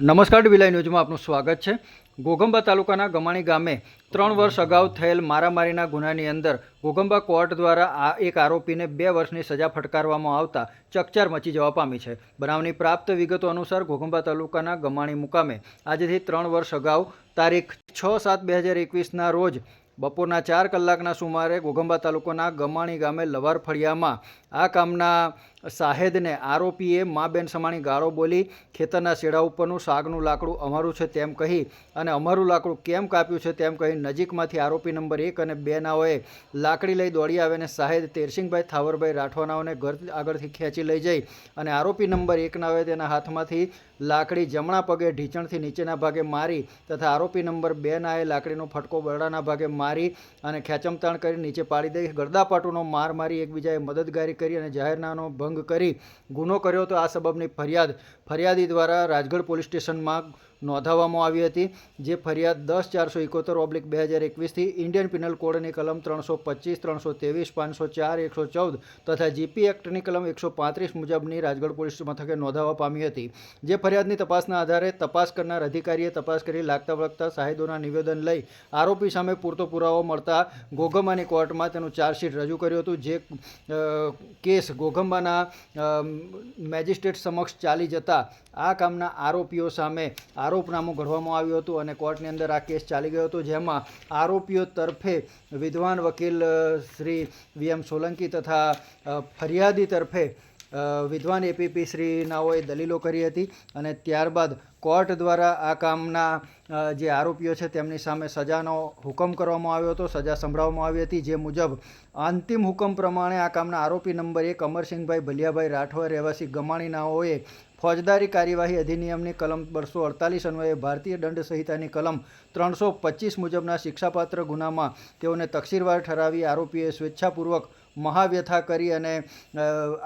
નમસ્કાર, ડીવીલાઈ ન્યૂઝમાં આપનું સ્વાગત છે। ઘોઘંબા તાલુકાના ગમાણી ગામે 3 વર્ષ અગાઉ થયેલ મારામારીના ગુનાની અંદર ઘોઘંબા કોર્ટ દ્વારા એક આરોપીને 2 વર્ષની સજા ફટકારવામાં આવતા ચકચાર મચી જવા પામી છે। બનાવની પ્રાપ્ત વિગતો અનુસાર ઘોઘંબા તાલુકાના ગમાણી મુકામે આજથી 3 વર્ષ અગાઉ તારીખ 6/7/2021ના રોજ બપોરના 4 કલાકના સુમારે ઘોઘંબા તાલુકાના ગમાણી ગામે લવાર ફળિયામાં આ કામના સાહેદને આરોપીએ મા બેન સમાણી ગાળો બોલી ખેતરના શેડા ઉપરનું સાગનું લાકડું અમારું છે તેમ કહી અને અમારું લાકડું કેમ કાપ્યું છે તેમ કહી નજીકમાંથી આરોપી નંબર 1 અને 2 નાઓએ લાકડી લઈ દોડી આવીને સાહેદ તેરસિંગભાઈ થાવરભાઈ રાઠવાનાઓને ઘર આગળથી ખેંચી લઈ જઈ અને આરોપી નંબર 1 નાઓએ તેના હાથમાંથી લાકડી જમણા પગે ઢીંચણથી નીચેના ભાગે મારી તથા આરોપી નંબર 2 નાએ લાકડીનો ફટકો બરડાના ભાગે મારી અને ખેંચમતાણ કરી નીચે પાડી દઈ ગરદાપાટુનો માર મારી એકબીજાએ મદદગારી કરી અને જાહેરનામાનો ભંગ કરી ગુનો કર્યો તો આ સબબની ફરિયાદી દ્વારા રાજગઢ પોલીસ સ્ટેશનમાં નોંધાવવામાં આવી હતી। જે ફરિયાદ 10/471/2021થી ઇન્ડિયન પિનલ કોડની કલમ 325, 323, 504, 114 તથા જીપી એક્ટની કલમ 135 મુજબની રાજગઢ પોલીસ મથકે નોંધાવવા પામી હતી। જે ફરિયાદની તપાસના આધારે તપાસ કરનાર અધિકારીએ તપાસ કરી લાગતા વળગતા સાહેદોના નિવેદન લઈ આરોપી સામે પૂરતો પુરાવો મળતા ઘોઘંબાની કોર્ટમાં તેનું ચાર્જશીટ રજૂ કર્યું હતું। જે કેસ ઘોઘંબાના મેજિસ્ટ્રેટ સમક્ષ ચાલી જતા આ કામના આરોપીઓ સામે આરોપનામું ઘડવામાં આવ્યું હતું અને કોર્ટની અંદર આ કેસ ચાલી ગયો હતો। જેમાં આરોપીઓ તરફે વિદ્વાન વકીલ શ્રી VM સોલંકી તથા ફરિયાદી તરફે વિદ્વાન APP શ્રી નાઓએ દલીલો કરી હતી અને ત્યારબાદ કોર્ટ દ્વારા આ કામના જે આરોપીઓ છે તેમની સામે સજાનો હુકમ કરવામાં આવ્યો હતો, સજા સંભળાવવામાં આવી હતી। જે મુજબ અંતિમ હુકમ પ્રમાણે આ કામના આરોપી નંબર 1 અમરસિંહભાઈ ભલિયાભાઈ રાઠવા રહેવાસી ગમાણી નાઓએ ફોજદારી કાર્યવાહી અધિનિયમની કલમ 248 અન્વયે ભારતીય દંડ સંહિતાની કલમ 325 મુજબના શિક્ષાપાત્ર ગુનામાં તેઓને તકસીરવાર ઠરાવી આરોપીએ સ્વેચ્છાપૂર્વક મહાવ્યથા કરી અને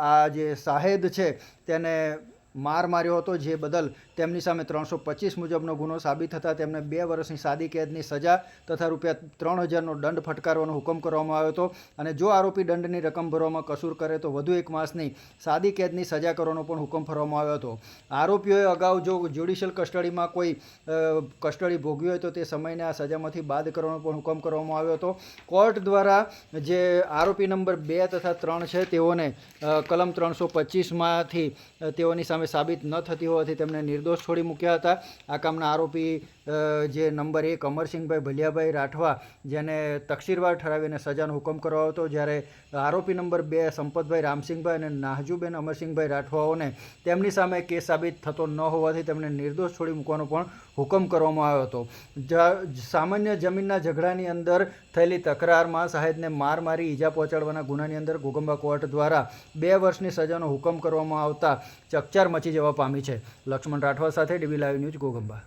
આ જે સાહેદ છે તેને માર માર્યો હતો। જે બદલ તેમની સામે 325 મુજબનો ગુનો સાબિત થતાં તેમને 2 વર્ષની સાદી કેદની સજા તથા ₹3000નો દંડ ફટકારવાનો હુકમ કરવામાં આવ્યો હતો અને જો આરોપી દંડની રકમ ભરવામાં કસૂર કરે તો વધુ 1 માસની સાદી કેદની સજા કરવાનો પણ હુકમ ફરવામાં આવ્યો હતો। આરોપીઓએ અગાઉ જો જ્યુડિશિયલ કસ્ટડીમાં કોઈ કસ્ટડી ભોગવી હોય તો તે સમયને આ સજામાંથી બાદ કરવાનો પણ હુકમ કરવામાં આવ્યો હતો। કોર્ટ દ્વારા જે આરોપી નંબર 2 તથા 3 છે તેઓને કલમ 325માંથી તેઓની સામે સાબિત ન થતી હોવાથી તેમને નિર્દોષ છોડી મૂક્યા હતા। આ કામના આરોપી જે નંબર 1 અમરસિંહભાઈ ભલિયાભાઈ રાઠવા જેને તકસીરવાર ઠરાવીને સજાનો હુકમ કરાયો હતો, જ્યારે આરોપી નંબર 2 સંપતભાઈ રામસિંહભાઈ અને નાહજુબેન અમરસિંહભાઈ રાઠવાઓને તેમની સામે કેસ સાબિત થતો ન હોવાથી તેમને નિર્દોષ છોડી મૂકવાનો પણ હુકમ કરવામાં આવ્યો હતો। સામાન્ય જમીનના ઝઘડાની અંદર થયેલી તકરારમાં સાહેદને માર મારી ઈજા પહોંચાડવાના ગુનાની અંદર ઘોઘંબા કોર્ટ દ્વારા 2 વર્ષની સજાનો હુકમ કરવામાં આવતા ચકચાર મચી જવા પામી છે। લક્ષ્મણ રાઠવા સાથે ડીવી લાઈવ ન્યૂઝ ઘોઘંબા।